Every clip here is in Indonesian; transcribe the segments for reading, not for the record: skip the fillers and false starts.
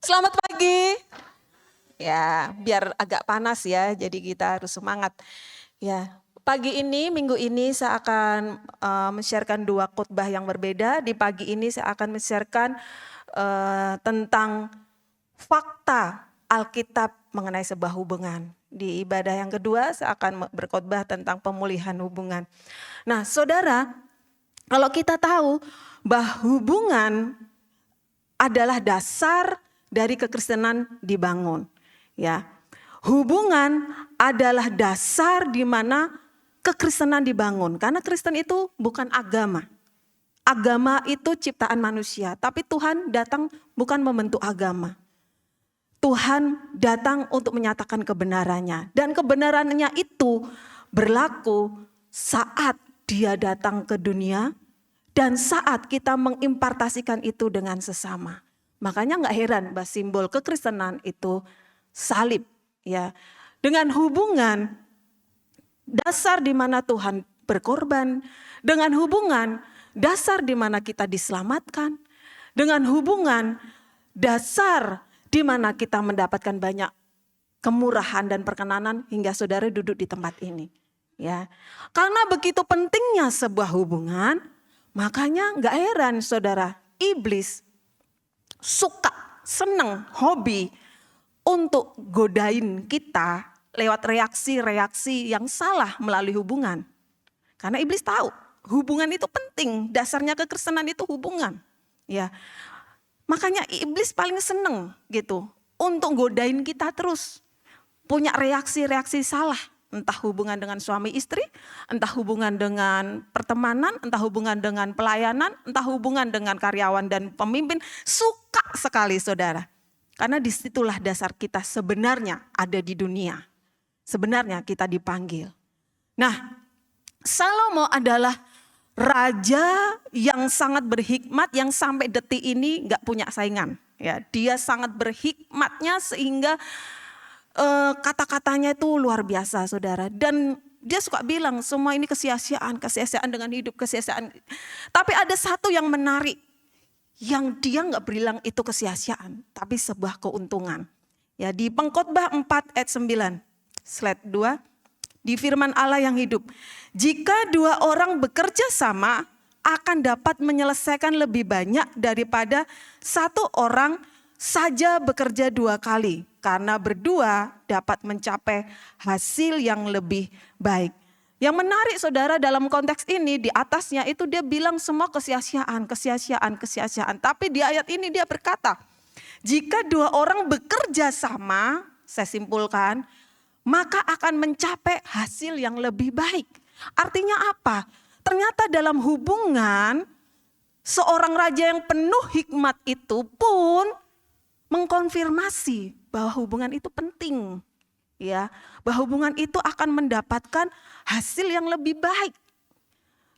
Selamat pagi. Ya, biar agak panas ya, jadi kita harus semangat. Ya, pagi ini, minggu ini saya akan men-sharekan 2 khotbah yang berbeda. Di pagi ini saya akan men-sharekan tentang fakta Alkitab mengenai sebuah hubungan. Di ibadah yang kedua saya akan berkhotbah tentang pemulihan hubungan. Nah, saudara, kalau kita tahu bahwa hubungan adalah dasar dari kekristenan dibangun. Ya, hubungan adalah dasar di mana kekristenan dibangun. Karena Kristen itu bukan agama. Agama itu ciptaan manusia, tapi Tuhan datang bukan membentuk agama. Tuhan datang untuk menyatakan kebenarannya. Dan kebenarannya itu berlaku saat Dia datang ke dunia dan saat kita mengimpartasikan itu dengan sesama. Makanya nggak heran bahwa simbol kekristenan itu salib. Ya, dengan hubungan dasar di mana Tuhan berkorban, dengan hubungan dasar di mana kita diselamatkan, dengan hubungan dasar di mana kita mendapatkan banyak kemurahan dan perkenanan hingga saudara duduk di tempat ini. Ya, karena begitu pentingnya sebuah hubungan, makanya nggak heran saudara, iblis suka, seneng, hobi untuk godain kita lewat reaksi-reaksi yang salah melalui hubungan. Karena iblis tahu hubungan itu penting, dasarnya kekristenan itu hubungan. Ya, makanya iblis paling seneng gitu untuk godain kita terus. Punya reaksi-reaksi salah. Entah hubungan dengan suami istri, entah hubungan dengan pertemanan, entah hubungan dengan pelayanan, entah hubungan dengan karyawan dan pemimpin. Suka sekali saudara. Karena disitulah dasar kita sebenarnya ada di dunia. Sebenarnya kita dipanggil. Nah, Salomo adalah raja yang sangat berhikmat yang sampai detik ini gak punya saingan. Ya, dia sangat berhikmatnya sehingga kata-katanya itu luar biasa saudara. Dan dia suka bilang semua ini kesia-siaan dengan hidup, kesia-siaan. Tapi ada satu yang menarik. Yang dia gak bilang itu kesia-siaan, tapi sebuah keuntungan. Ya, di Pengkhotbah 4 ayat 9, slide 2. Di firman Allah yang hidup. Jika 2 orang bekerja sama akan dapat menyelesaikan lebih banyak daripada 1 orang saja bekerja 2 kali. Karena berdua dapat mencapai hasil yang lebih baik. Yang menarik saudara dalam konteks ini di atasnya itu dia bilang semua kesia-siaan. Tapi di ayat ini dia berkata, jika 2 orang bekerja sama, saya simpulkan, maka akan mencapai hasil yang lebih baik. Artinya apa? Ternyata dalam hubungan seorang raja yang penuh hikmat itu pun mengkonfirmasi bahwa hubungan itu penting. Ya, bahwa hubungan itu akan mendapatkan hasil yang lebih baik.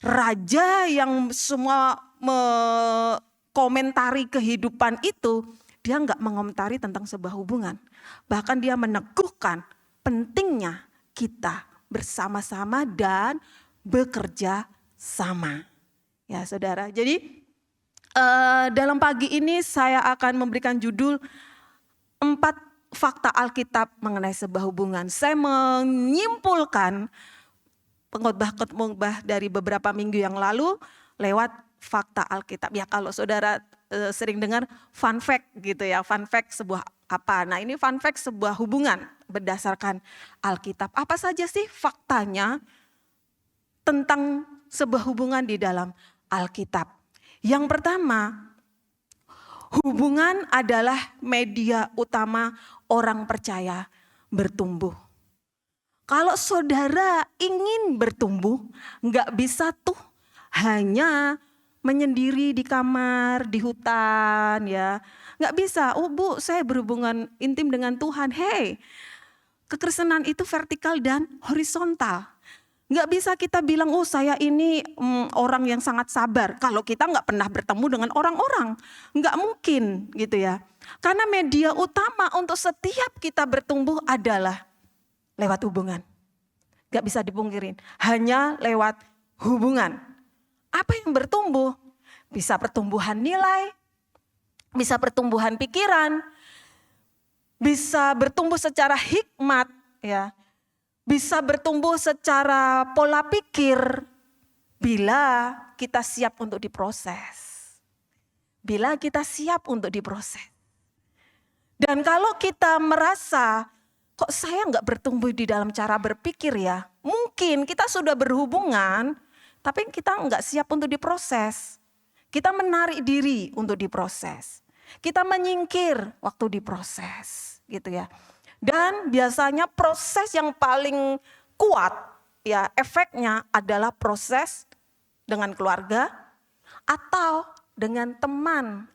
Raja yang semua mengomentari kehidupan itu, dia enggak mengomentari tentang sebuah hubungan. Bahkan dia meneguhkan pentingnya kita bersama-sama dan bekerja sama. Ya saudara, jadi dalam pagi ini saya akan memberikan judul 4 fakta Alkitab mengenai sebuah hubungan. Saya menyimpulkan pengkhotbah dari beberapa minggu yang lalu lewat fakta Alkitab. Ya kalau saudara sering dengar fun fact gitu ya, fun fact sebuah apa. Nah ini fun fact sebuah hubungan berdasarkan Alkitab. Apa saja sih faktanya tentang sebuah hubungan di dalam Alkitab? Yang pertama, hubungan adalah media utama orang percaya bertumbuh. Kalau saudara ingin bertumbuh, nggak bisa tuh hanya menyendiri di kamar, di hutan ya. Nggak bisa, oh Bu saya berhubungan intim dengan Tuhan. Hey, kekristenan itu vertikal dan horizontal. Nggak bisa kita bilang, oh saya ini orang yang sangat sabar. Kalau kita nggak pernah bertemu dengan orang-orang. Nggak mungkin gitu ya. Karena media utama untuk setiap kita bertumbuh adalah lewat hubungan. Nggak bisa dipungkirin. Hanya lewat hubungan. Apa yang bertumbuh? Bisa pertumbuhan nilai. Bisa pertumbuhan pikiran. bisa bertumbuh secara hikmat, ya, bisa bertumbuh secara pola pikir bila kita siap untuk diproses. Bila kita siap untuk diproses. Dan kalau kita merasa, kok saya nggak bertumbuh di dalam cara berpikir ya, mungkin kita sudah berhubungan, tapi kita nggak siap untuk diproses. Kita menarik diri untuk diproses. Kita menyingkir waktu diproses, gitu ya. Dan biasanya proses yang paling kuat, ya, efeknya adalah proses dengan keluarga atau dengan teman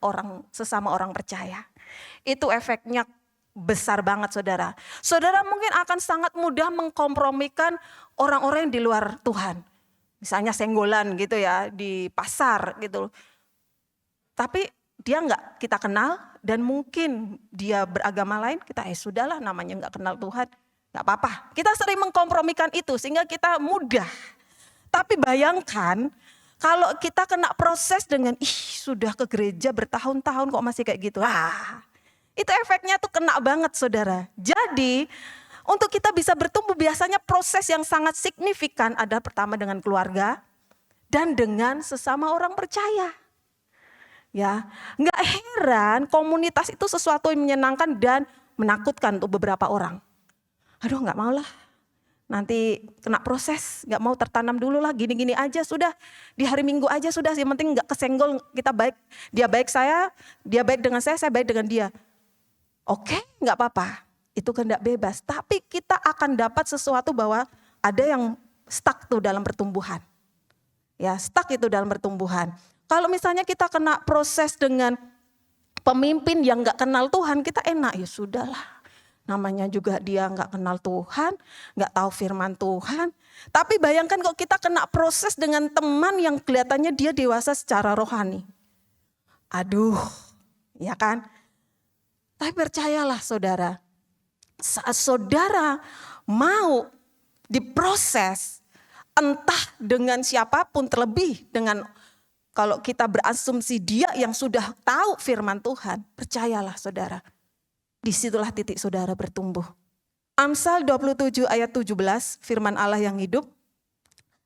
sesama orang percaya. Itu efeknya besar banget, saudara. Saudara mungkin akan sangat mudah mengkompromikan orang-orang yang di luar Tuhan. Misalnya senggolan gitu ya, di pasar gitu. Tapi dia nggak kita kenal dan mungkin dia beragama lain, kita sudahlah namanya nggak kenal Tuhan, nggak apa-apa. Kita sering mengkompromikan itu sehingga kita mudah. Tapi bayangkan kalau kita kena proses dengan sudah ke gereja bertahun-tahun kok masih kayak gitu. Itu efeknya tuh kena banget, saudara. Jadi untuk kita bisa bertumbuh biasanya proses yang sangat signifikan ada pertama dengan keluarga dan dengan sesama orang percaya. Ya, nggak heran komunitas itu sesuatu yang menyenangkan dan menakutkan untuk beberapa orang. Aduh, nggak mau lah, nanti kena proses, nggak mau tertanam dulu lah, gini-gini aja sudah, di hari Minggu aja sudah, yang penting nggak kesenggol, kita baik, dia baik saya, dia baik dengan saya baik dengan dia. Oke, nggak apa-apa, itu kehendak bebas. Tapi kita akan dapat sesuatu bahwa ada yang stuck tuh dalam pertumbuhan. Ya, stuck itu dalam pertumbuhan. Kalau misalnya kita kena proses dengan pemimpin yang gak kenal Tuhan, kita enak, ya sudahlah. Namanya juga dia gak kenal Tuhan, gak tahu firman Tuhan. Tapi bayangkan kalau kita kena proses dengan teman yang kelihatannya dia dewasa secara rohani. Aduh, ya kan? Tapi percayalah saudara, saat saudara mau diproses, entah dengan siapapun, terlebih dengan kalau kita berasumsi dia yang sudah tahu firman Tuhan, percayalah saudara, disitulah titik saudara bertumbuh. Amsal 27 ayat 17, firman Allah yang hidup.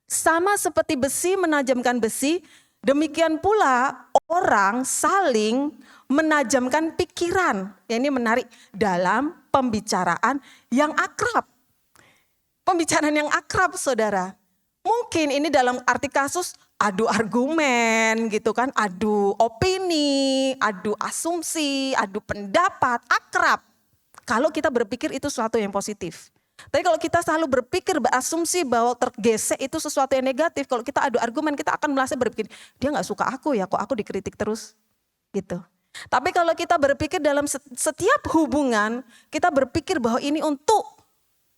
Sama seperti besi menajamkan besi, demikian pula orang saling menajamkan pikiran. Ini menarik, dalam pembicaraan yang akrab. Pembicaraan yang akrab saudara. Mungkin ini dalam arti kasus adu argumen gitu kan, adu opini, adu asumsi, adu pendapat, akrab. Kalau kita berpikir itu sesuatu yang positif. Tapi kalau kita selalu berpikir, berasumsi bahwa tergesek itu sesuatu yang negatif. Kalau kita adu argumen, kita akan merasa berpikir, dia gak suka aku ya, kok aku dikritik terus gitu. Tapi kalau kita berpikir dalam setiap hubungan, kita berpikir bahwa ini untuk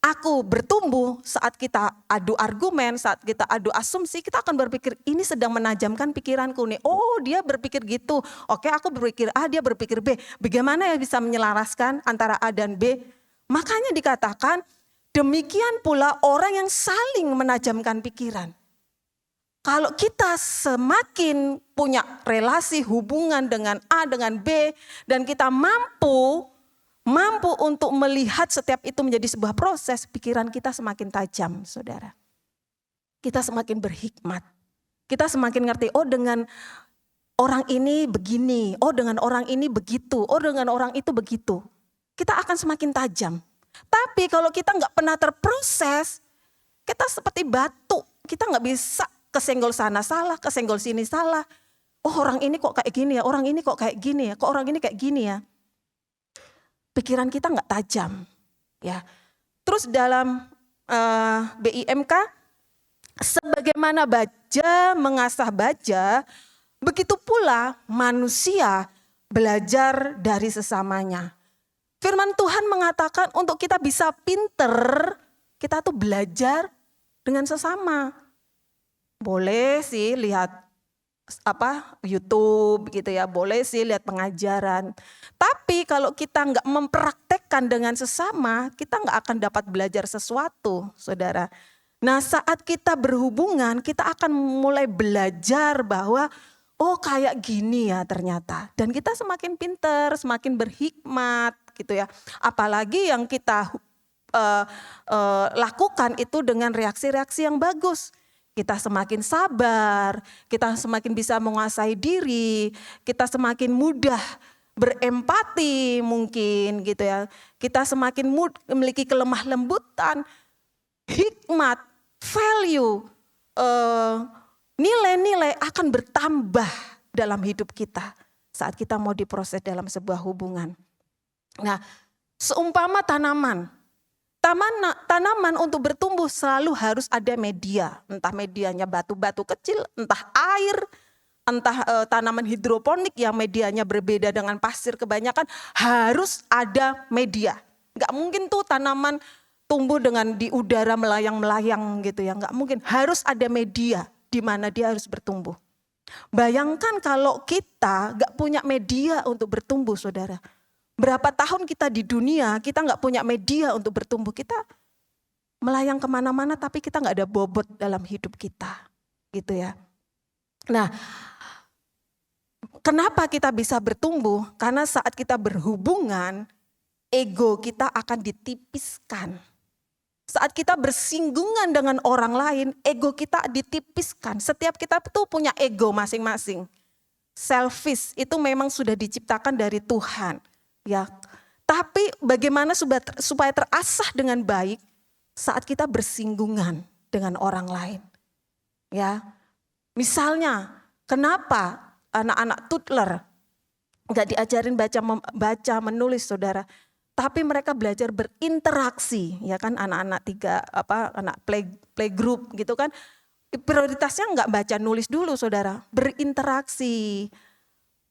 aku bertumbuh. Saat kita adu argumen, saat kita adu asumsi, kita akan berpikir ini sedang menajamkan pikiranku nih. Oh, dia berpikir gitu. Oke, aku berpikir A, dia berpikir B. Bagaimana ya bisa menyelaraskan antara A dan B? Makanya dikatakan demikian pula orang yang saling menajamkan pikiran. Kalau kita semakin punya relasi hubungan dengan A dengan B dan kita mampu untuk melihat setiap itu menjadi sebuah proses, pikiran kita semakin tajam, saudara. Kita semakin berhikmat. Kita semakin ngerti, oh dengan orang ini begini, oh dengan orang ini begitu, oh dengan orang itu begitu. Kita akan semakin tajam. Tapi kalau kita nggak pernah terproses, kita seperti batu. Kita nggak bisa kesenggol sana salah, kesenggol sini salah. Oh orang ini kok kayak gini ya, orang ini kok kayak gini ya, kok orang ini kayak gini ya. Pikiran kita nggak tajam, ya. Terus dalam BIMK, sebagaimana baja mengasah baja, begitu pula manusia belajar dari sesamanya. Firman Tuhan mengatakan untuk kita bisa pinter, kita tuh belajar dengan sesama. Boleh sih lihat YouTube gitu ya, boleh sih lihat pengajaran. Tapi kalau kita nggak mempraktekkan dengan sesama, kita nggak akan dapat belajar sesuatu, saudara. Nah saat kita berhubungan, kita akan mulai belajar bahwa oh kayak gini ya ternyata. Dan kita semakin pinter, semakin berhikmat gitu ya. Apalagi yang kita lakukan itu dengan reaksi-reaksi yang bagus. Kita semakin sabar, kita semakin bisa menguasai diri, kita semakin mudah berempati mungkin gitu ya. Kita semakin memiliki kelemah lembutan, hikmat, value, nilai-nilai akan bertambah dalam hidup kita saat kita mau diproses dalam sebuah hubungan. Nah, seumpama tanaman untuk bertumbuh selalu harus ada media, entah medianya batu-batu kecil, entah air, entah tanaman hidroponik yang medianya berbeda dengan pasir kebanyakan, harus ada media. Gak mungkin tuh tanaman tumbuh dengan di udara melayang-melayang gitu ya, gak mungkin. Harus ada media di mana dia harus bertumbuh. Bayangkan kalau kita gak punya media untuk bertumbuh, saudara. Berapa tahun kita di dunia, kita gak punya media untuk bertumbuh. Kita melayang kemana-mana tapi kita gak ada bobot dalam hidup kita. Gitu ya. Nah, kenapa kita bisa bertumbuh? Karena saat kita berhubungan, ego kita akan ditipiskan. Saat kita bersinggungan dengan orang lain, ego kita ditipiskan. Setiap kita tuh punya ego masing-masing. Selfish itu memang sudah diciptakan dari Tuhan. Ya, tapi bagaimana supaya terasah dengan baik saat kita bersinggungan dengan orang lain. Ya, misalnya kenapa anak-anak toddler nggak diajarin baca menulis, saudara, tapi mereka belajar berinteraksi, ya kan, anak-anak anak playgroup gitu kan, prioritasnya nggak baca nulis dulu, saudara, berinteraksi,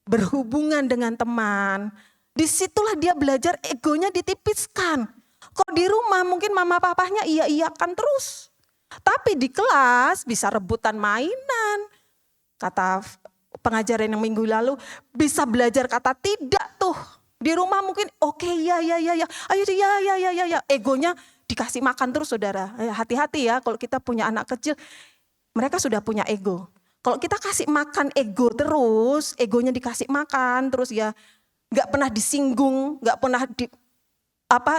berhubungan dengan teman. Disitulah dia belajar egonya ditipiskan. Kok di rumah mungkin mama papahnya iya-iyakan terus. Tapi di kelas bisa rebutan mainan. Kata pengajaran yang minggu lalu, bisa belajar kata tidak tuh. Di rumah mungkin oke, ya. Ayo ya. Egonya dikasih makan terus, saudara. Hati-hati ya kalau kita punya anak kecil. Mereka sudah punya ego. Kalau kita kasih makan ego terus, egonya dikasih makan terus ya. Gak pernah disinggung, gak pernah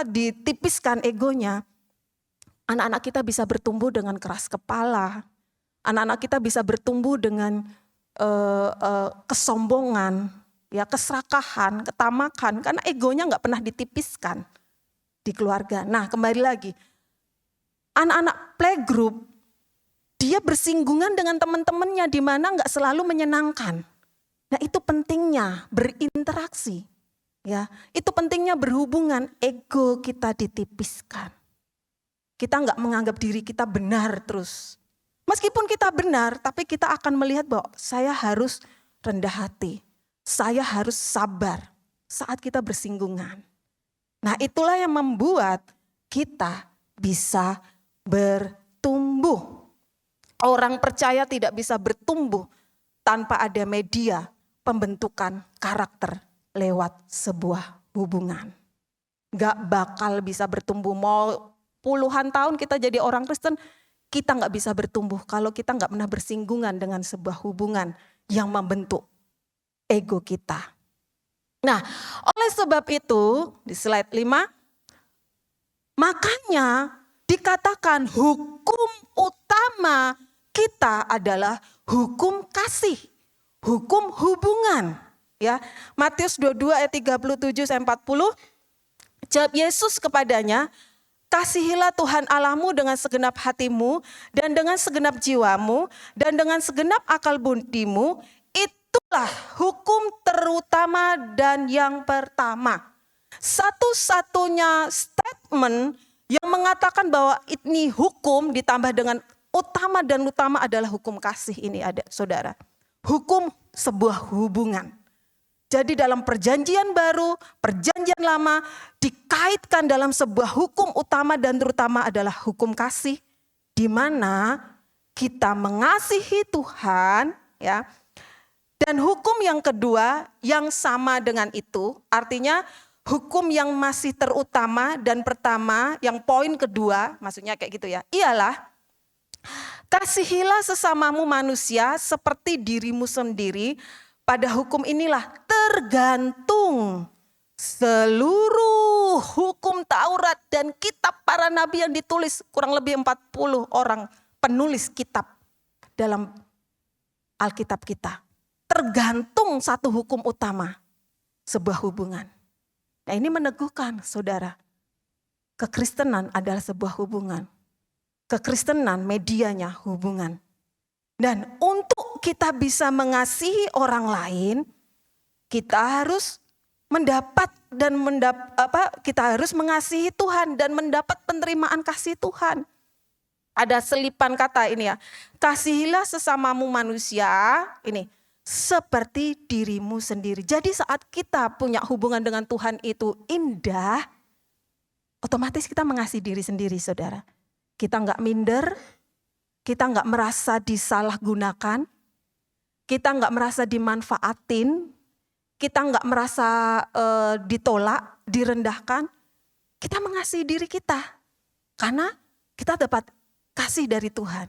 ditipiskan egonya. Anak-anak kita bisa bertumbuh dengan keras kepala. Anak-anak kita bisa bertumbuh dengan kesombongan, ya, keserakahan, ketamakan. Karena egonya gak pernah ditipiskan di keluarga. Nah, kembali lagi. Anak-anak playgroup, dia bersinggungan dengan teman-temannya di mana gak selalu menyenangkan. Nah, itu pentingnya berinteraksi, ya. Itu pentingnya berhubungan, ego kita ditipiskan. Kita nggak menganggap diri kita benar terus. Meskipun kita benar, tapi kita akan melihat bahwa saya harus rendah hati, saya harus sabar saat kita bersinggungan. Nah, itulah yang membuat kita bisa bertumbuh. Orang percaya tidak bisa bertumbuh tanpa ada media pembentukan karakter lewat sebuah hubungan. Gak bakal bisa bertumbuh, mau puluhan tahun kita jadi orang Kristen, kita gak bisa bertumbuh kalau kita gak pernah bersinggungan dengan sebuah hubungan yang membentuk ego kita. Nah, oleh sebab itu, di slide 5, makanya dikatakan hukum utama kita adalah hukum kasih. Hukum hubungan, ya. Matius 22 ayat 37 sampai 40. Jawab Yesus kepadanya, kasihilah Tuhan Allahmu dengan segenap hatimu dan dengan segenap jiwamu dan dengan segenap akal budimu. Itulah hukum terutama dan yang pertama. Satu-satunya statement yang mengatakan bahwa ini hukum ditambah dengan utama dan utama adalah hukum kasih. Ini ada, saudara. Hukum sebuah hubungan. Jadi dalam perjanjian baru, perjanjian lama dikaitkan dalam sebuah hukum utama dan terutama adalah hukum kasih. Di mana kita mengasihi Tuhan, ya. Dan hukum yang kedua yang sama dengan itu, artinya hukum yang masih terutama dan pertama, yang poin kedua, maksudnya kayak gitu ya, ialah kasihilah sesamamu manusia seperti dirimu sendiri. Pada hukum inilah tergantung seluruh hukum Taurat dan kitab para nabi yang ditulis kurang lebih 40 orang penulis kitab dalam Alkitab kita. Tergantung satu hukum utama, sebuah hubungan. Nah ini meneguhkan saudara, kekristenan adalah sebuah hubungan. Kekristenan medianya hubungan. Dan untuk kita bisa mengasihi orang lain, kita harus kita harus mengasihi Tuhan dan mendapat penerimaan kasih Tuhan. Ada selipan kata ini ya, kasihilah sesamamu manusia, ini seperti dirimu sendiri. Jadi saat kita punya hubungan dengan Tuhan itu indah, otomatis kita mengasihi diri sendiri saudara. Kita enggak minder, kita enggak merasa disalahgunakan, kita enggak merasa dimanfaatin, kita enggak merasa ditolak, direndahkan. Kita mengasihi diri kita karena kita dapat kasih dari Tuhan.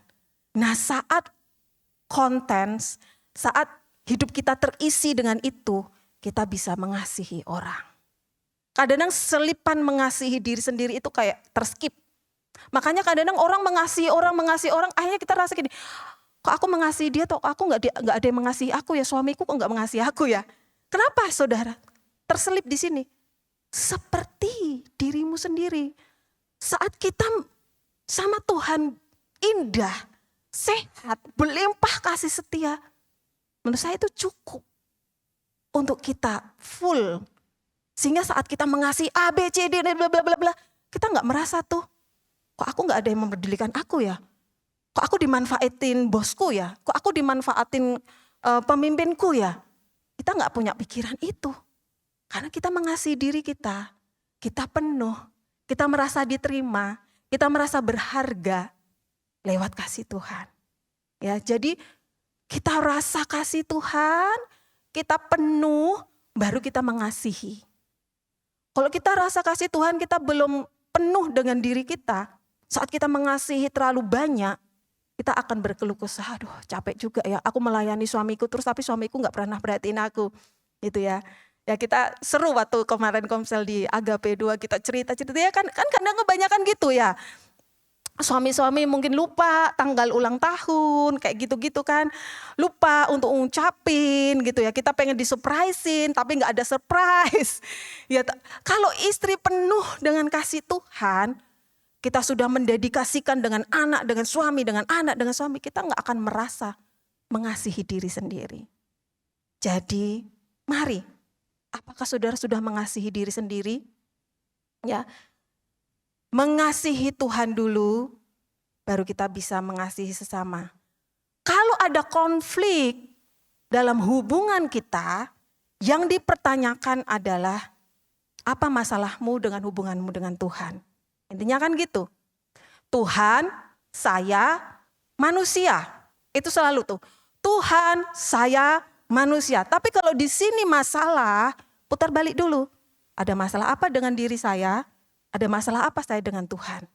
Nah saat saat hidup kita terisi dengan itu, kita bisa mengasihi orang. Kadang-kadang selipan mengasihi diri sendiri itu kayak terskip. Makanya kadang-kadang orang mengasihi orang, akhirnya kita rasa gini, kok aku mengasihi dia, kok aku nggak ada yang mengasihi aku ya, suamiku kok nggak mengasihi aku ya. Kenapa saudara? Terselip di sini. Seperti dirimu sendiri. Saat kita sama Tuhan indah, sehat, berlimpah kasih setia, menurut saya itu cukup untuk kita full. Sehingga saat kita mengasihi A, B, C, D, bla bla bla bla, kita nggak merasa tuh, kok aku nggak ada yang mempedulikan aku ya? Kok aku dimanfaatin bosku ya? Kok aku dimanfaatin pemimpinku ya? Kita nggak punya pikiran itu. Karena kita mengasihi diri kita penuh, kita merasa diterima, kita merasa berharga lewat kasih Tuhan. Ya, jadi kita rasa kasih Tuhan, kita penuh, baru kita mengasihi. Kalau kita rasa kasih Tuhan, kita belum penuh dengan diri kita, saat kita mengasihi terlalu banyak, kita akan berkeluh kesah, aduh capek juga ya, aku melayani suamiku terus tapi suamiku gak pernah perhatiin aku. Gitu ya. Ya kita seru waktu kemarin komsel di Agape 2 kita cerita ya kan kadang kebanyakan gitu ya. Suami-suami mungkin lupa tanggal ulang tahun kayak gitu-gitu kan. Lupa untuk ngucapin gitu ya. Kita pengen disurprisein tapi gak ada surprise. Ya, kalau istri penuh dengan kasih Tuhan, kita sudah mendedikasikan dengan anak, dengan suami, dengan anak, dengan suami, kita gak akan merasa mengasihi diri sendiri. Jadi mari, apakah saudara sudah mengasihi diri sendiri? Ya, mengasihi Tuhan dulu, baru kita bisa mengasihi sesama. Kalau ada konflik dalam hubungan kita, yang dipertanyakan adalah apa masalahmu dengan hubunganmu dengan Tuhan? Intinya kan gitu. Tuhan, saya, manusia. Itu selalu tuh. Tuhan, saya, manusia. Tapi kalau di sini masalah, putar balik dulu. Ada masalah apa dengan diri saya? Ada masalah apa saya dengan Tuhan?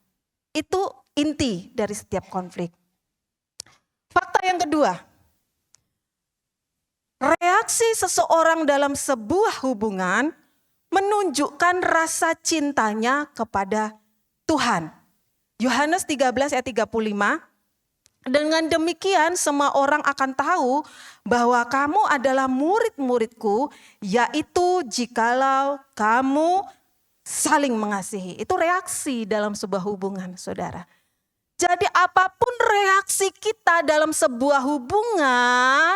Itu inti dari setiap konflik. Fakta yang kedua. Reaksi seseorang dalam sebuah hubungan menunjukkan rasa cintanya kepada Tuhan. Yohanes 13 ayat 35. Dengan demikian semua orang akan tahu bahwa kamu adalah murid-muridku, yaitu jikalau kamu saling mengasihi. Itu reaksi dalam sebuah hubungan, saudara. Jadi apapun reaksi kita dalam sebuah hubungan,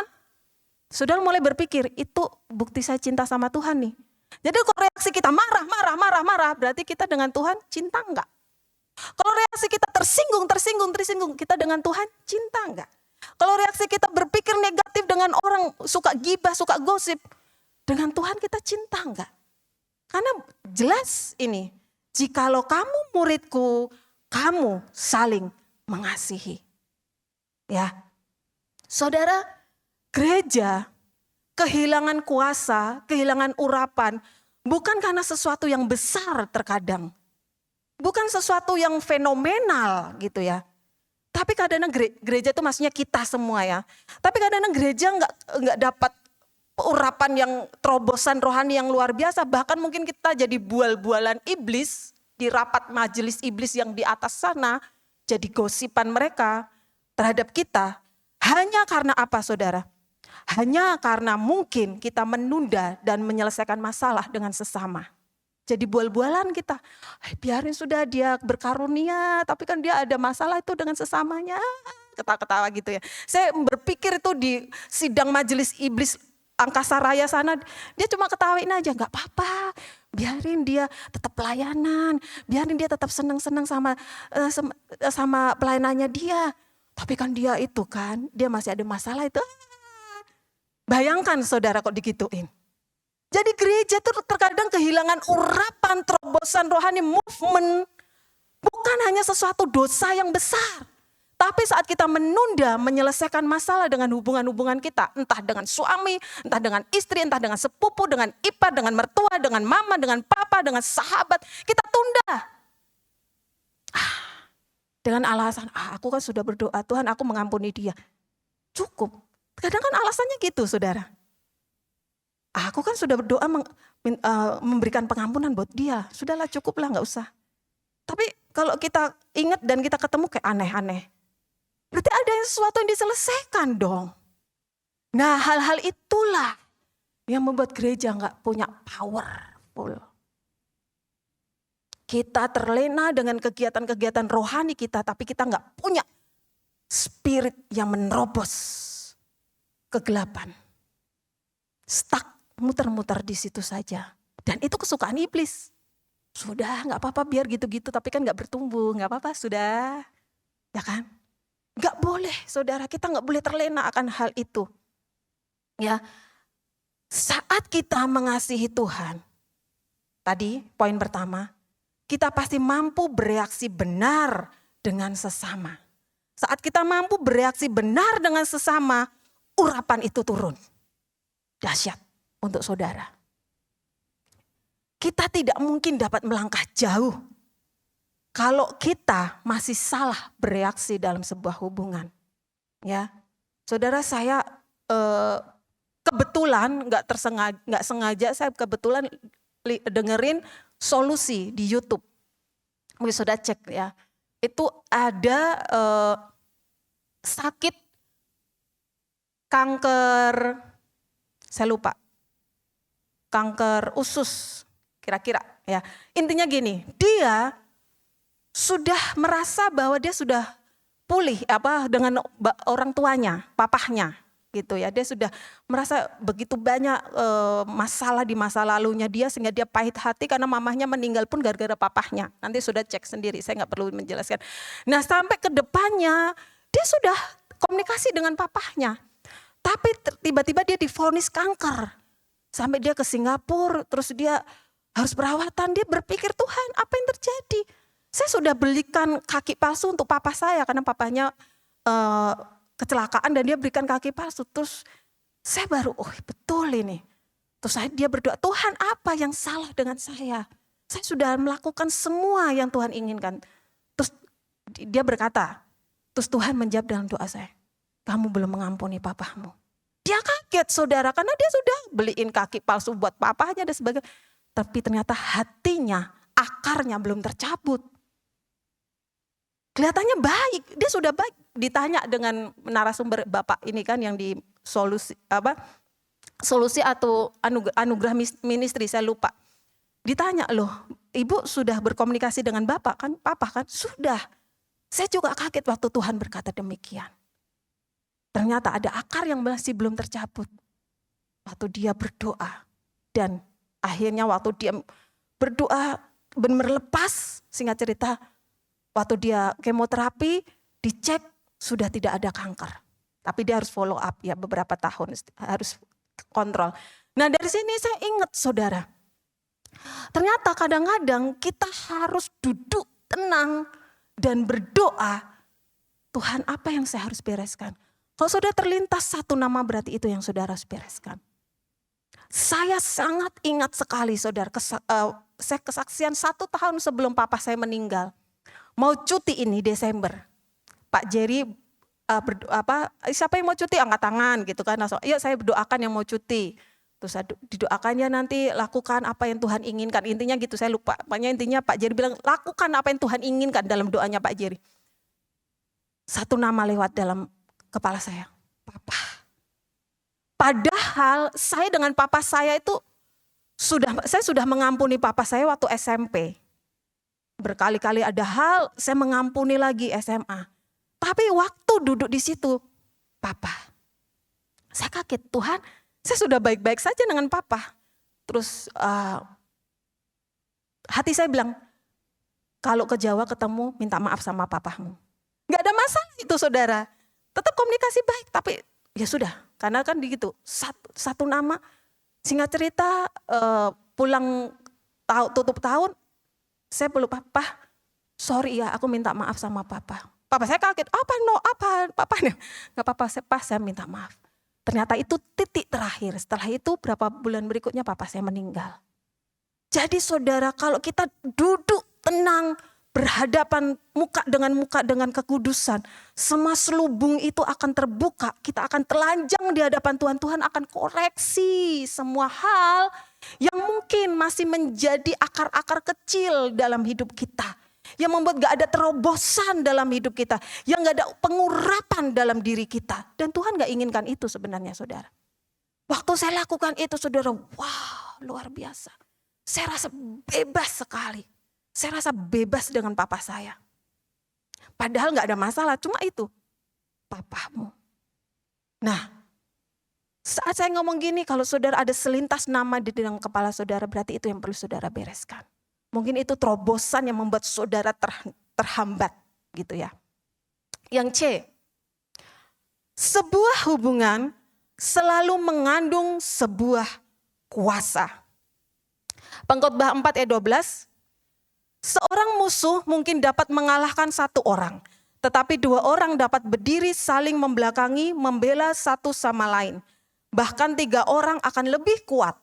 saudara mulai berpikir, itu bukti saya cinta sama Tuhan nih. Jadi kalau reaksi kita marah, berarti kita dengan Tuhan cinta enggak? Kalau reaksi kita tersinggung, kita dengan Tuhan cinta enggak? Kalau reaksi kita berpikir negatif dengan orang, suka gibah, suka gosip, dengan Tuhan kita cinta enggak? Karena jelas ini, jikalau kamu muridku, kamu saling mengasihi. Ya, saudara, gereja kehilangan kuasa, kehilangan urapan, bukan karena sesuatu yang besar terkadang. Bukan sesuatu yang fenomenal gitu ya. Tapi kadang-kadang gereja itu maksudnya kita semua ya. Tapi kadang-kadang gereja nggak dapat urapan yang terobosan rohani yang luar biasa. Bahkan mungkin kita jadi bual-bualan iblis di rapat majelis iblis yang di atas sana. Jadi gosipan mereka terhadap kita. Hanya karena apa saudara? Hanya karena mungkin kita menunda dan menyelesaikan masalah dengan sesama. Jadi bual-bualan kita, biarin sudah dia berkarunia, tapi kan dia ada masalah itu dengan sesamanya. Ketawa-ketawa gitu ya. Saya berpikir itu di sidang majelis iblis Angkasa Raya sana, dia cuma ketawain aja, gak apa-apa. Biarin dia tetap pelayanan, biarin dia tetap senang-senang sama pelayanannya dia. Tapi kan dia itu kan, dia masih ada masalah itu. Bayangkan saudara kok digituin. Jadi gereja itu terkadang kehilangan urapan, terobosan rohani, movement. Bukan hanya sesuatu dosa yang besar. Tapi saat kita menunda menyelesaikan masalah dengan hubungan-hubungan kita. Entah dengan suami, entah dengan istri, entah dengan sepupu, dengan ipar, dengan mertua, dengan mama, dengan papa, dengan sahabat. Kita tunda. Dengan alasan, aku kan sudah berdoa, Tuhan aku mengampuni dia. Cukup. Kadang kan alasannya gitu saudara. Aku kan sudah berdoa memberikan pengampunan buat dia. Sudahlah cukuplah gak usah. Tapi kalau kita ingat dan kita ketemu kayak aneh-aneh. Berarti ada sesuatu yang diselesaikan dong. Nah hal-hal itulah yang membuat gereja gak punya powerful. Kita terlena dengan kegiatan-kegiatan rohani kita. Tapi kita gak punya spirit yang menerobos kegelapan. Stuck. Muter-muter di situ saja. Dan itu kesukaan iblis. Sudah gak apa-apa biar gitu-gitu tapi kan gak bertumbuh. Gak apa-apa sudah. Ya kan? Gak boleh saudara, kita gak boleh terlena akan hal itu. Ya, saat kita mengasihi Tuhan. Tadi poin pertama. Kita pasti mampu bereaksi benar dengan sesama. Saat kita mampu bereaksi benar dengan sesama. Urapan itu turun. Dahsyat. Untuk saudara. Kita tidak mungkin dapat melangkah jauh. Kalau kita masih salah bereaksi dalam sebuah hubungan. Ya, saudara saya kebetulan nggak sengaja saya kebetulan dengerin solusi di YouTube. Mungkin sudah cek ya. Itu ada sakit kanker, saya lupa. Kanker usus kira-kira ya. Intinya gini, dia sudah merasa bahwa dia sudah pulih dengan orang tuanya, papahnya gitu ya. Dia sudah merasa begitu banyak masalah di masa lalunya dia sehingga dia pahit hati karena mamahnya meninggal pun gara-gara papahnya. Nanti sudah cek sendiri, saya nggak perlu menjelaskan. Nah, sampai ke depannya dia sudah komunikasi dengan papahnya. Tapi tiba-tiba dia divonis kanker. Sampai dia ke Singapura, terus dia harus perawatan. Dia berpikir, Tuhan apa yang terjadi? Saya sudah belikan kaki palsu untuk papa saya. Karena papanya kecelakaan dan dia berikan kaki palsu. Terus saya baru, betul ini. Terus dia berdoa, Tuhan apa yang salah dengan saya? Saya sudah melakukan semua yang Tuhan inginkan. Terus dia berkata, terus Tuhan menjawab dalam doa saya. Kamu belum mengampuni papamu. Dia kaget saudara karena dia sudah beliin kaki palsu buat papanya dan sebagainya. Tapi ternyata hatinya, akarnya belum tercabut. Kelihatannya baik, dia sudah baik. Ditanya dengan narasumber Bapak ini kan yang di solusi atau anugerah ministry saya lupa. Ditanya loh, Ibu sudah berkomunikasi dengan Bapak kan? Papa kan? Sudah. Saya juga kaget waktu Tuhan berkata demikian. Ternyata ada akar yang masih belum tercabut. Waktu dia berdoa. Dan akhirnya waktu dia berdoa benar-benar lepas. Singkat cerita waktu dia kemoterapi dicek sudah tidak ada kanker. Tapi dia harus follow up ya beberapa tahun. Harus kontrol. Nah dari sini saya ingat saudara. Ternyata kadang-kadang kita harus duduk tenang dan berdoa. Tuhan apa yang saya harus bereskan? Kalau sudah terlintas satu nama berarti itu yang saudara harus bereskan. Saya sangat ingat sekali saudara, saya kesaksian 1 tahun sebelum papa saya meninggal. Mau cuti ini Desember. Pak Jerry siapa yang mau cuti angkat tangan gitu kan, langsung yuk saya berdoakan yang mau cuti. Terus didoakannya nanti lakukan apa yang Tuhan inginkan. Intinya gitu, saya lupa. Pokoknya intinya Pak Jerry bilang lakukan apa yang Tuhan inginkan dalam doanya Pak Jerry. Satu nama lewat dalam kepala saya, Papa. Padahal saya dengan papa saya itu saya sudah mengampuni papa saya waktu SMP. Berkali-kali ada hal saya mengampuni lagi SMA. Tapi waktu duduk di situ, Papa, saya kaget, Tuhan, saya sudah baik-baik saja dengan Papa. Terus hati saya bilang, kalau ke Jawa ketemu minta maaf sama papamu. Gak ada masalah itu saudara, tetap komunikasi baik. Tapi ya sudah, karena kan begitu, satu nama, singkat cerita pulang tutup tahun, saya peluk Papa, sorry ya aku minta maaf sama Papa. Papa saya kaget, apa Papa? Gak apa-apa, saya minta maaf. Ternyata itu titik terakhir. Setelah itu berapa bulan berikutnya papa saya meninggal. Jadi saudara, kalau kita duduk tenang, berhadapan muka dengan kekudusan, semua selubung itu akan terbuka. Kita akan telanjang di hadapan Tuhan. Tuhan akan koreksi semua hal yang mungkin masih menjadi akar-akar kecil dalam hidup kita. Yang membuat gak ada terobosan dalam hidup kita. Yang gak ada pengurapan dalam diri kita. Dan Tuhan gak inginkan itu sebenarnya saudara. Waktu saya lakukan itu saudara, wow luar biasa. Saya rasa bebas sekali. Saya rasa bebas dengan papa saya. Padahal gak ada masalah, cuma itu. Papamu. Nah, saat saya ngomong gini, kalau saudara ada selintas nama di dalam kepala saudara, berarti itu yang perlu saudara bereskan. Mungkin itu terobosan yang membuat saudara terhambat gitu ya. Yang C, sebuah hubungan selalu mengandung sebuah kuasa. Pengkhotbah 4 ayat 12, seorang musuh mungkin dapat mengalahkan satu orang, tetapi dua orang dapat berdiri saling membelakangi, membela satu sama lain. Bahkan 3 orang akan lebih kuat.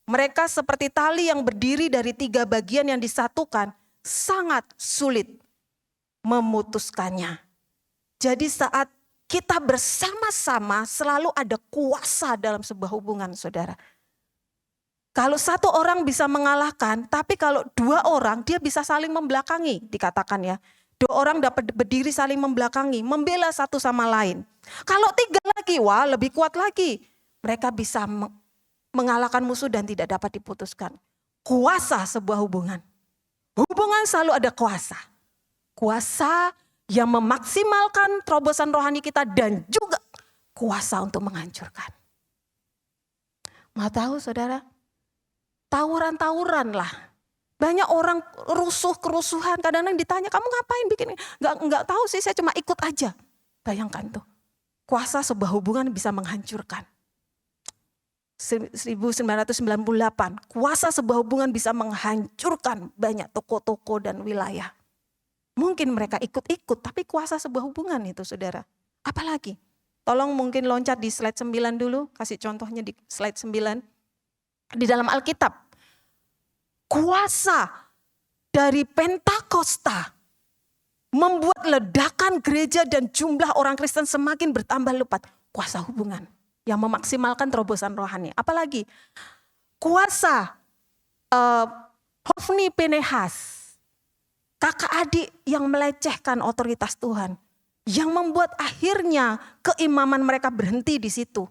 Mereka seperti tali yang berdiri dari 3 bagian yang disatukan, sangat sulit memutuskannya. Jadi saat kita bersama-sama selalu ada kuasa dalam sebuah hubungan saudara. Kalau satu orang bisa mengalahkan, tapi kalau 2 orang dia bisa saling membelakangi, dikatakan ya. 2 orang dapat berdiri saling membelakangi, membela satu sama lain. Kalau 3 lagi, wah lebih kuat lagi. Mereka bisa mengalahkan musuh dan tidak dapat diputuskan. Kuasa sebuah hubungan. Hubungan selalu ada kuasa. Kuasa yang memaksimalkan terobosan rohani kita dan juga kuasa untuk menghancurkan. Mau tahu saudara? Tawuran-tawuran lah. Banyak orang kerusuhan. Kadang-kadang ditanya, kamu ngapain bikin ini? Enggak tahu sih, saya cuma ikut aja. Bayangkan tuh. Kuasa sebuah hubungan bisa menghancurkan. 1998, kuasa sebuah hubungan bisa menghancurkan banyak toko-toko dan wilayah. Mungkin mereka ikut-ikut, tapi kuasa sebuah hubungan itu saudara. Apalagi? Tolong mungkin loncat di slide 9 dulu, kasih contohnya di slide 9. Di dalam Alkitab, kuasa dari Pentakosta membuat ledakan gereja dan jumlah orang Kristen semakin bertambah lebat. Kuasa hubungan yang memaksimalkan terobosan rohani. Apalagi kuasa Hofni Pinehas, kakak adik yang melecehkan otoritas Tuhan, yang membuat akhirnya keimaman mereka berhenti di situ.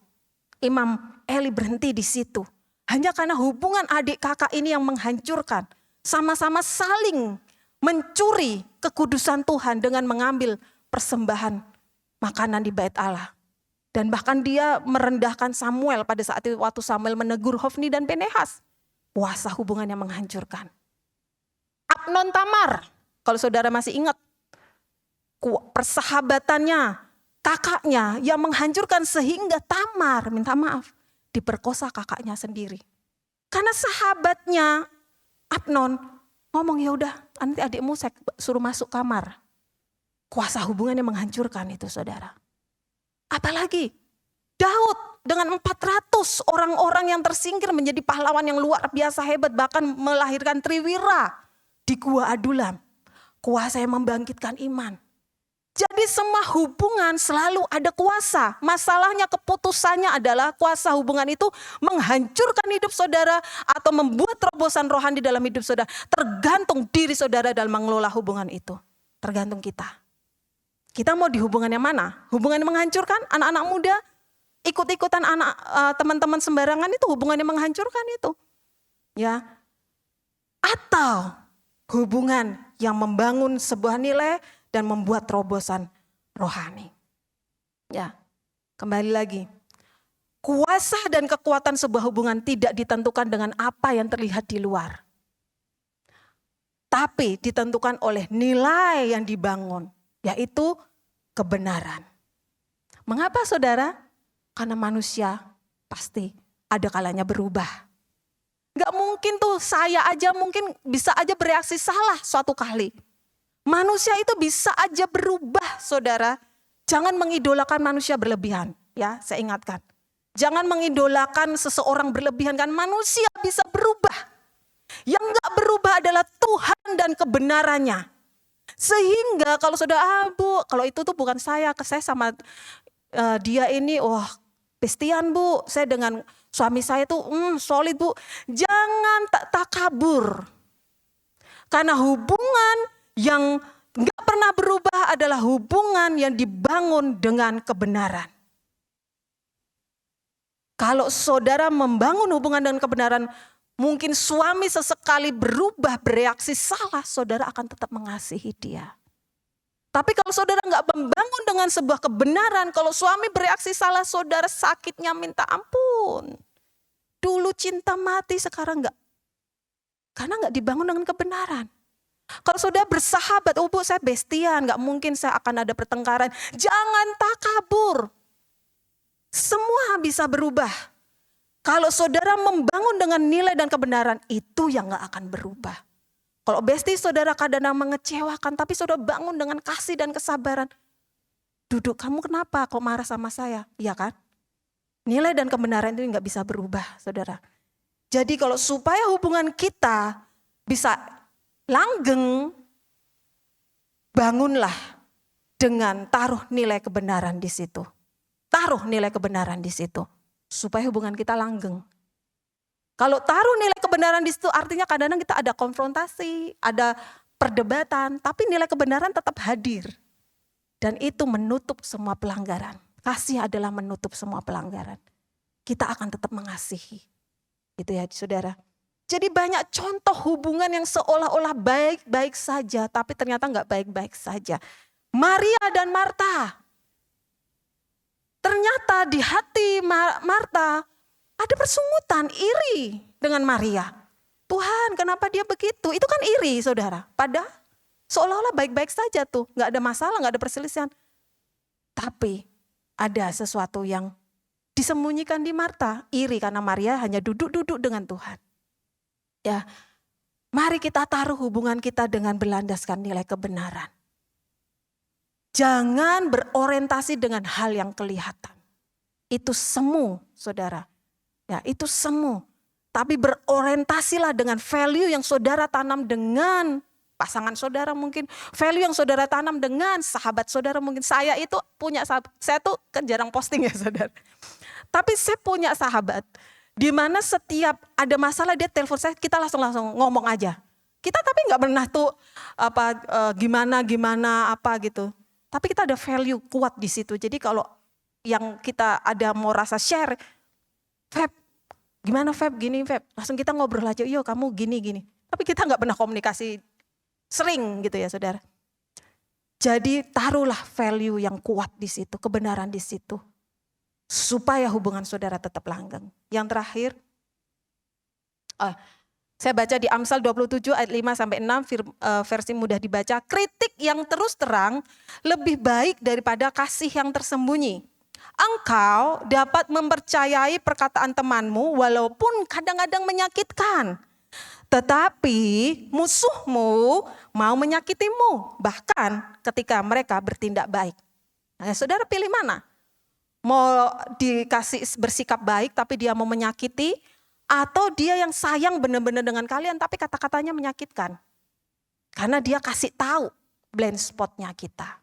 Imam Eli berhenti di situ. Hanya karena hubungan adik kakak ini yang menghancurkan. Sama-sama saling mencuri kekudusan Tuhan dengan mengambil persembahan makanan di bait Allah. Dan bahkan dia merendahkan Samuel pada saat itu waktu Samuel menegur Hofni dan Pinehas. Kuasa hubungan yang menghancurkan. Amnon Tamar, kalau saudara masih ingat. Persahabatannya, kakaknya yang menghancurkan sehingga Tamar, minta maaf, diperkosa kakaknya sendiri. Karena sahabatnya Amnon ngomong, ya udah nanti adikmu saya suruh masuk kamar. Kuasa hubungan yang menghancurkan itu saudara. Apalagi Daud dengan 400 orang-orang yang tersingkir menjadi pahlawan yang luar biasa hebat. Bahkan melahirkan Triwira di Gua Adulam. Kuasa yang membangkitkan iman. Jadi Jadi semua hubungan selalu ada kuasa. Masalahnya keputusannya adalah kuasa hubungan itu menghancurkan hidup saudara atau membuat terobosan rohani dalam hidup saudara. Tergantung diri saudara dalam mengelola hubungan itu. Tergantung kita. Kita mau di hubungan yang mana? Hubungan yang menghancurkan anak-anak muda, ikut-ikutan teman-teman sembarangan itu hubungan yang menghancurkan itu. Ya. Atau hubungan yang membangun sebuah nilai dan membuat terobosan rohani. Ya, kembali lagi. Kuasa dan kekuatan sebuah hubungan tidak ditentukan dengan apa yang terlihat di luar. Tapi ditentukan oleh nilai yang dibangun, yaitu kebenaran. Mengapa saudara? Karena manusia pasti ada kalanya berubah. Gak mungkin tuh saya aja mungkin bisa aja bereaksi salah suatu kali. Manusia itu bisa aja berubah, saudara. Jangan mengidolakan manusia berlebihan, ya, saya ingatkan. Jangan mengidolakan seseorang berlebihan, kan manusia bisa berubah. Yang gak berubah adalah Tuhan dan kebenarannya. Sehingga kalau saudara, Bu, kalau itu tuh bukan saya sama dia ini, bestian Bu, saya dengan suami saya tuh solid Bu. Jangan takabur. Karena hubungan yang gak pernah berubah adalah hubungan yang dibangun dengan kebenaran. Kalau saudara membangun hubungan dengan kebenaran, mungkin suami sesekali berubah, bereaksi salah, saudara akan tetap mengasihi dia. Tapi kalau saudara gak membangun dengan sebuah kebenaran, kalau suami bereaksi salah, saudara sakitnya minta ampun. Dulu cinta mati, sekarang gak. Karena gak dibangun dengan kebenaran. Kalau saudara bersahabat, Bu saya bestian, gak mungkin saya akan ada pertengkaran. Jangan takabur. Semua bisa berubah. Kalau saudara membangun dengan nilai dan kebenaran, itu yang gak akan berubah. Kalau besti saudara kadang-kadang mengecewakan, tapi saudara bangun dengan kasih dan kesabaran. Duduk, kamu kenapa kok marah sama saya? Iya kan? Nilai dan kebenaran itu gak bisa berubah, saudara. Jadi kalau supaya hubungan kita bisa langgeng, bangunlah dengan taruh nilai kebenaran di situ. Taruh nilai kebenaran di situ supaya hubungan kita langgeng. Kalau taruh nilai kebenaran di situ artinya kadang-kadang kita ada konfrontasi, ada perdebatan, tapi nilai kebenaran tetap hadir. Dan itu menutup semua pelanggaran. Kasih adalah menutup semua pelanggaran. Kita akan tetap mengasihi. Gitu ya, saudara. Jadi banyak contoh hubungan yang seolah-olah baik-baik saja, tapi ternyata enggak baik-baik saja. Maria dan Marta. Ternyata di hati Marta ada persungutan, iri dengan Maria. Tuhan, kenapa dia begitu? Itu kan iri, saudara. Padahal seolah-olah baik-baik saja tuh, enggak ada masalah, enggak ada perselisihan. Tapi ada sesuatu yang disembunyikan di Marta, iri karena Maria hanya duduk-duduk dengan Tuhan. Ya, mari kita taruh hubungan kita dengan berlandaskan nilai kebenaran. Jangan berorientasi dengan hal yang kelihatan. Itu semu, saudara. Ya, itu semu. Tapi berorientasilah dengan value yang saudara tanam dengan pasangan saudara mungkin. Value yang saudara tanam dengan sahabat saudara mungkin. Saya itu punya sahabat, saya tuh kan jarang posting ya saudara. Tapi saya punya sahabat. Di mana setiap ada masalah dia telepon saya, kita langsung ngomong aja. Kita tapi nggak pernah tuh gimana apa gitu. Tapi kita ada value kuat di situ. Jadi kalau yang kita ada mau rasa share, Feb, gimana Feb, gini Feb, langsung kita ngobrol aja. Yo kamu gini. Tapi kita nggak pernah komunikasi sering gitu ya saudara. Jadi taruhlah value yang kuat di situ, kebenaran di situ. Supaya hubungan saudara tetap langgeng. Yang terakhir, saya baca di Amsal 27 ayat 5-6 versi mudah dibaca. Kritik yang terus terang lebih baik daripada kasih yang tersembunyi. Engkau dapat mempercayai perkataan temanmu walaupun kadang-kadang menyakitkan. Tetapi musuhmu mau menyakitimu bahkan ketika mereka bertindak baik. Nah, saudara pilih mana? Mau dikasih bersikap baik tapi dia mau menyakiti, atau dia yang sayang benar-benar dengan kalian tapi kata-katanya menyakitkan. Karena dia kasih tahu blind spotnya kita.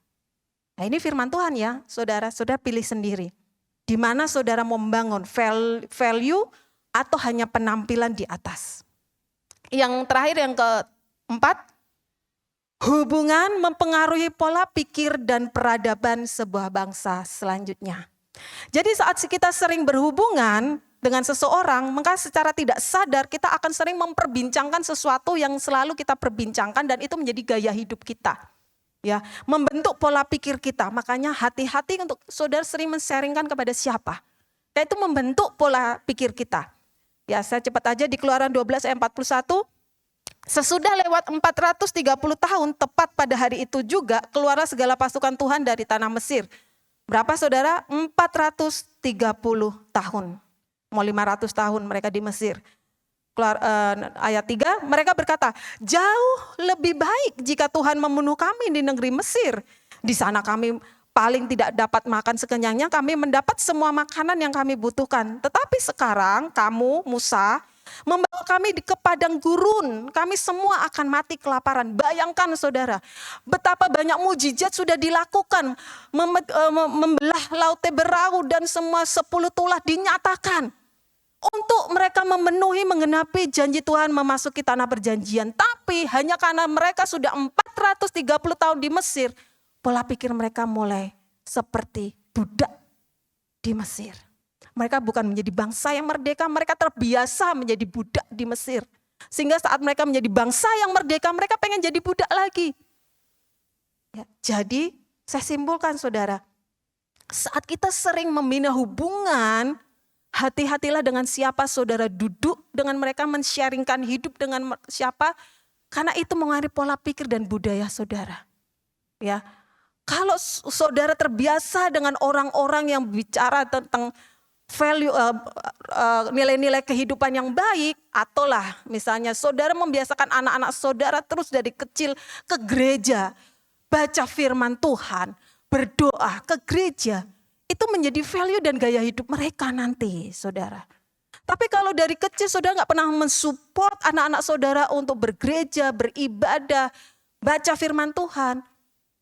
Nah, ini firman Tuhan ya, saudara pilih sendiri. Di mana saudara membangun value atau hanya penampilan di atas. Yang terakhir, yang keempat, hubungan mempengaruhi pola pikir dan peradaban sebuah bangsa selanjutnya. Jadi saat kita sering berhubungan dengan seseorang, maka secara tidak sadar kita akan sering memperbincangkan sesuatu yang selalu kita perbincangkan dan itu menjadi gaya hidup kita. Ya, membentuk pola pikir kita. Makanya hati-hati untuk saudara sering men-sharingkan kepada siapa. Itu membentuk pola pikir kita. Ya, saya cepat aja di Keluaran 12 ayat 41. Sesudah lewat 430 tahun, tepat pada hari itu juga keluarlah segala pasukan Tuhan dari tanah Mesir. Berapa saudara? 430 tahun. Mau 500 tahun mereka di Mesir. Ayat 3, mereka berkata, jauh lebih baik jika Tuhan membunuh kami di negeri Mesir. Di sana kami paling tidak dapat makan sekenyangnya, kami mendapat semua makanan yang kami butuhkan. Tetapi sekarang kamu, Musa, membawa kami ke padang gurun, kami semua akan mati kelaparan. Bayangkan saudara, betapa banyak mujizat sudah dilakukan. Membelah laut Teberau dan semua 10 tulah dinyatakan. Untuk mereka memenuhi menggenapi janji Tuhan memasuki tanah perjanjian. Tapi hanya karena mereka sudah 430 tahun di Mesir, pola pikir mereka mulai seperti budak di Mesir. Mereka bukan menjadi bangsa yang merdeka, mereka terbiasa menjadi budak di Mesir. Sehingga saat mereka menjadi bangsa yang merdeka, mereka pengen jadi budak lagi. Ya, jadi saya simpulkan saudara, saat kita sering membina hubungan, hati-hatilah dengan siapa saudara duduk dengan mereka, men-sharingkan hidup dengan siapa, karena itu mengaruhi pola pikir dan budaya saudara. Ya, kalau saudara terbiasa dengan orang-orang yang bicara tentang value, nilai-nilai kehidupan yang baik, ataulah misalnya saudara membiasakan anak-anak saudara terus dari kecil ke gereja, baca firman Tuhan, berdoa ke gereja, itu menjadi value dan gaya hidup mereka nanti, saudara. Tapi kalau dari kecil saudara gak pernah mensupport anak-anak saudara untuk bergereja, beribadah, baca firman Tuhan,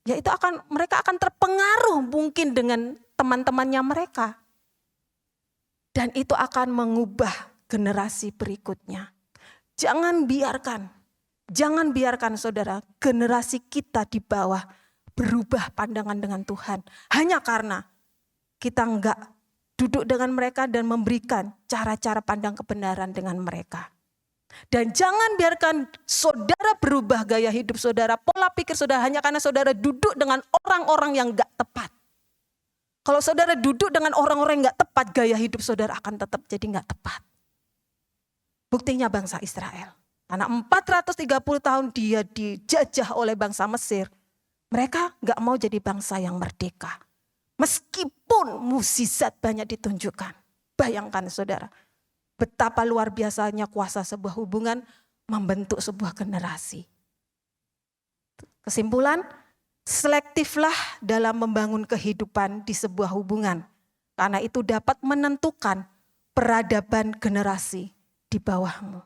ya itu mereka akan terpengaruh mungkin dengan teman-temannya mereka. Dan itu akan mengubah generasi berikutnya. Jangan biarkan saudara, generasi kita di bawah berubah pandangan dengan Tuhan. Hanya karena kita enggak duduk dengan mereka dan memberikan cara-cara pandang kebenaran dengan mereka. Dan jangan biarkan saudara berubah gaya hidup saudara, pola pikir saudara hanya karena saudara duduk dengan orang-orang yang enggak tepat. Kalau saudara duduk dengan orang-orang yang enggak tepat, gaya hidup saudara akan tetap jadi enggak tepat. Buktinya bangsa Israel. Karena 430 tahun dia dijajah oleh bangsa Mesir. Mereka enggak mau jadi bangsa yang merdeka. Meskipun mukjizat banyak ditunjukkan. Bayangkan saudara, betapa luar biasanya kuasa sebuah hubungan membentuk sebuah generasi. Kesimpulan, selektiflah dalam membangun kehidupan di sebuah hubungan. Karena itu dapat menentukan peradaban generasi di bawahmu.